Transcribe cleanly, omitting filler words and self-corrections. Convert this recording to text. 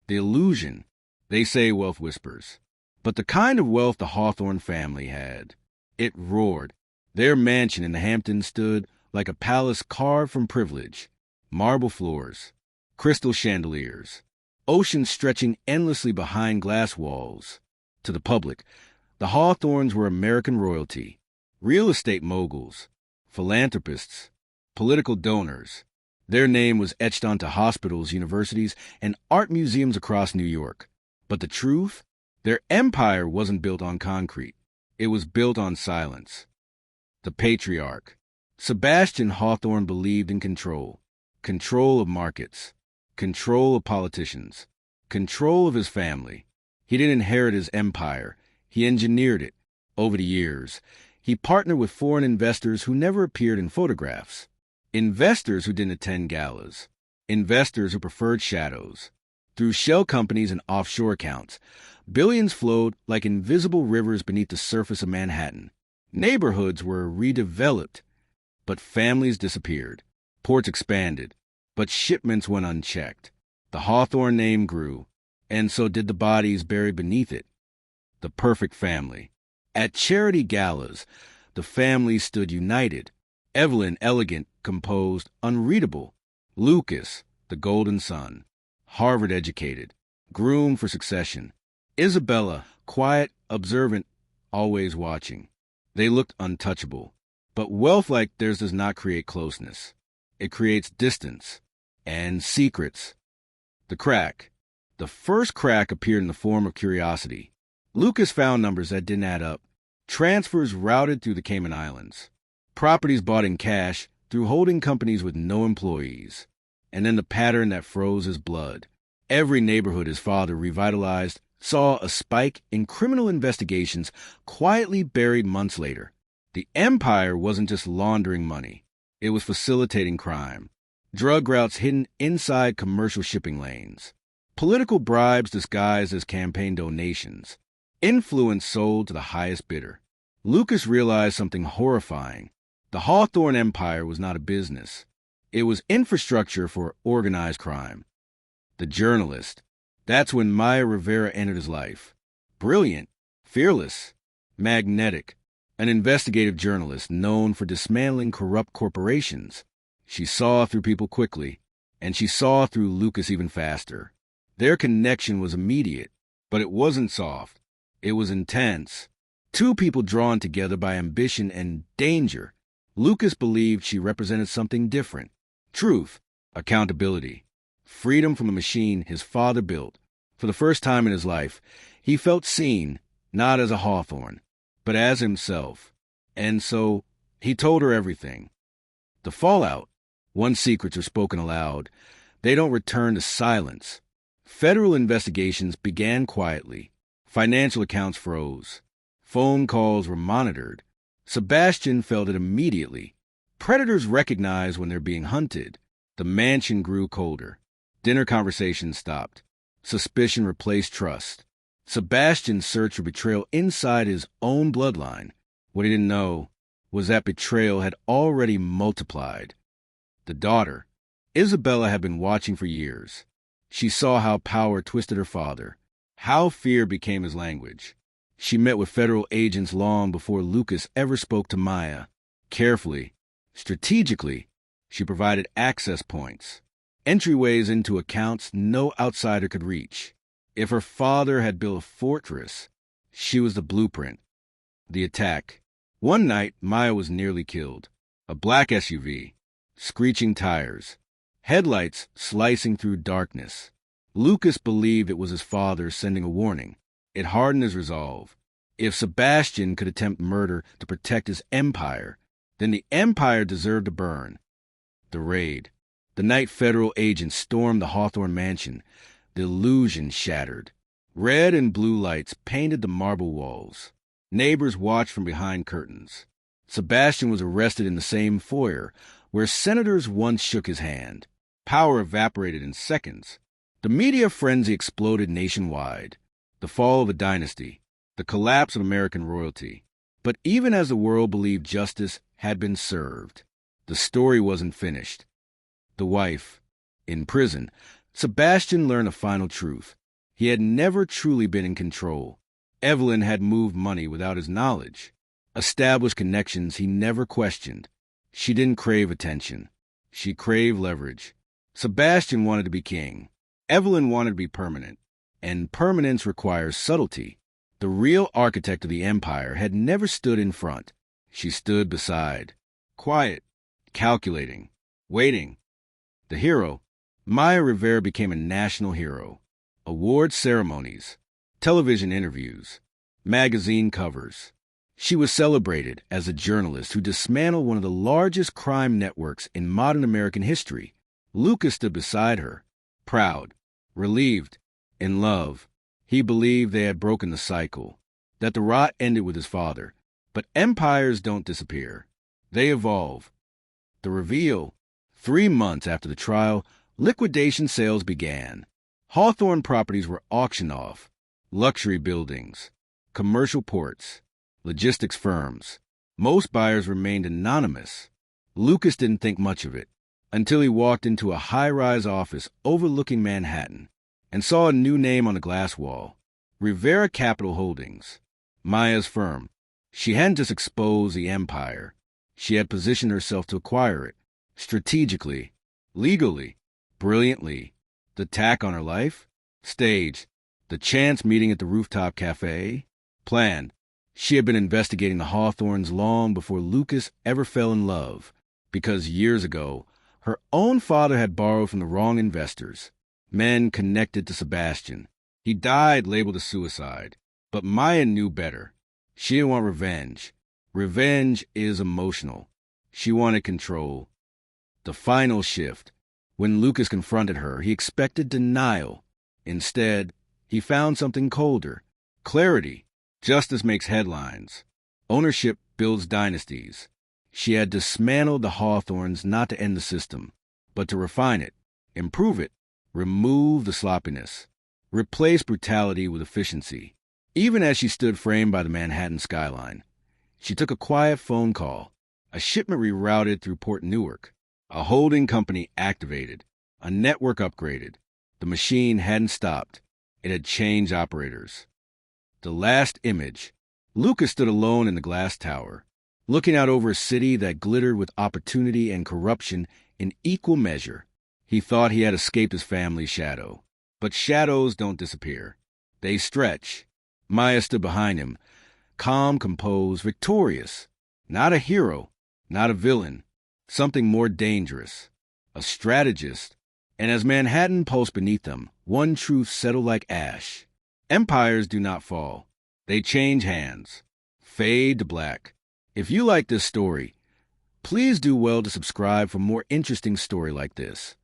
The illusion. They say wealth whispers. But the kind of wealth the Hawthorne family had. It roared. Their mansion in the Hamptons stood like a palace carved from privilege. Marble floors, crystal chandeliers, oceans stretching endlessly behind glass walls. To the public, the Hawthornes were American royalty, real estate moguls, philanthropists, political donors. Their name was etched onto hospitals, universities, and art museums across New York. But the truth? Their empire wasn't built on concrete. It was built on silence. The patriarch. Sebastian Hawthorne believed in control. Control of markets. Control of politicians. Control of his family. He didn't inherit his empire. He engineered it. Over the years, he partnered with foreign investors who never appeared in photographs. Investors who didn't attend galas. Investors who preferred shadows. Through shell companies and offshore accounts, billions flowed like invisible rivers beneath the surface of Manhattan. Neighborhoods were redeveloped, but families disappeared. Ports expanded, but shipments went unchecked. The Hawthorne name grew, and so did the bodies buried beneath it. The perfect family. At charity galas, the family stood united. Evelyn, elegant, composed, unreadable. Lucas, the golden son, Harvard-educated, groomed for succession. Isabella, quiet, observant, always watching. They looked untouchable. But wealth like theirs does not create closeness. It creates distance and secrets. The crack. The first crack appeared in the form of curiosity. Lucas found numbers that didn't add up. Transfers routed through the Cayman Islands. Properties bought in cash through holding companies with no employees. And then the pattern that froze his blood. Every neighborhood his father revitalized saw a spike in criminal investigations quietly buried months later. The empire wasn't just laundering money. It was facilitating crime. Drug routes hidden inside commercial shipping lanes. Political bribes disguised as campaign donations. Influence sold to the highest bidder. Lucas realized something horrifying. The Hawthorne Empire was not a business. It was infrastructure for organized crime. The journalist. That's when Maya Rivera entered his life. Brilliant, fearless, magnetic. An investigative journalist known for dismantling corrupt corporations. She saw through people quickly, and she saw through Lucas even faster. Their connection was immediate, but it wasn't soft. It was intense. Two people drawn together by ambition and danger. Lucas believed she represented something different. Truth, accountability, freedom from a machine his father built. For the first time in his life, he felt seen, not as a Hawthorne, but as himself. And so, he told her everything. The fallout. Once secrets are spoken aloud, they don't return to silence. Federal investigations began quietly. Financial accounts froze. Phone calls were monitored. Sebastian felt it immediately. Predators recognize when they're being hunted. The mansion grew colder. Dinner conversations stopped. Suspicion replaced trust. Sebastian searched for betrayal inside his own bloodline. What he didn't know was that betrayal had already multiplied. The daughter. Isabella had been watching for years. She saw how power twisted her father, how fear became his language. She met with federal agents long before Lucas ever spoke to Maya. Carefully, strategically, she provided access points, entryways into accounts no outsider could reach. If her father had built a fortress, she was the blueprint. The attack. One night, Maya was nearly killed. A black SUV, screeching tires, headlights slicing through darkness. Lucas believed it was his father sending a warning. It hardened his resolve. If Sebastian could attempt murder to protect his empire, then the empire deserved to burn. The raid. The night federal agents stormed the Hawthorne mansion. The illusion shattered. Red and blue lights painted the marble walls. Neighbors watched from behind curtains. Sebastian was arrested in the same foyer where senators once shook his hand. Power evaporated in seconds. The media frenzy exploded nationwide. The fall of a dynasty. The collapse of American royalty. But even as the world believed justice had been served, the story wasn't finished. The wife, in prison, Sebastian learned a final truth. He had never truly been in control. Evelyn had moved money without his knowledge, established connections he never questioned. She didn't crave attention. She craved leverage. Sebastian wanted to be king. Evelyn wanted to be permanent. And permanence requires subtlety. The real architect of the empire had never stood in front. She stood beside. Quiet, calculating, waiting. The hero, Maya Rivera, became a national hero. Award ceremonies, television interviews, magazine covers. She was celebrated as a journalist who dismantled one of the largest crime networks in modern American history. Lucas stood beside her, proud, relieved, in love. He believed they had broken the cycle, that the rot ended with his father. But empires don't disappear. They evolve. The reveal: 3 months after the trial, liquidation sales began. Hawthorne properties were auctioned off. Luxury buildings, commercial ports, logistics firms. Most buyers remained anonymous. Lucas didn't think much of it until he walked into a high-rise office overlooking Manhattan and saw a new name on the glass wall: Rivera Capital Holdings, Maya's firm. She hadn't just exposed the empire. She had positioned herself to acquire it, strategically, legally, brilliantly. The tack on her life? Stage. The chance meeting at the rooftop cafe? Plan. She had been investigating the Hawthornes long before Lucas ever fell in love, because years ago, her own father had borrowed from the wrong investors, men connected to Sebastian. He died labeled a suicide, but Maya knew better. She didn't want revenge. Revenge is emotional. She wanted control. The final shift. When Lucas confronted her, he expected denial. Instead, he found something colder: clarity. Justice makes headlines. Ownership builds dynasties. She had dismantled the Hawthornes not to end the system, but to refine it, improve it, remove the sloppiness, replace brutality with efficiency. Even as she stood framed by the Manhattan skyline, she took a quiet phone call. A shipment rerouted through Port Newark. A holding company activated. A network upgraded. The machine hadn't stopped. It had changed operators. The last image. Lucas stood alone in the glass tower, looking out over a city that glittered with opportunity and corruption in equal measure. He thought he had escaped his family's shadow. But shadows don't disappear. They stretch. Maya stood behind him, calm, composed, victorious. Not a hero, not a villain, something more dangerous. A strategist. And as Manhattan pulsed beneath them, one truth settled like ash. Empires do not fall. They change hands, fade to black. If you like this story, please do well to subscribe for more interesting story like this.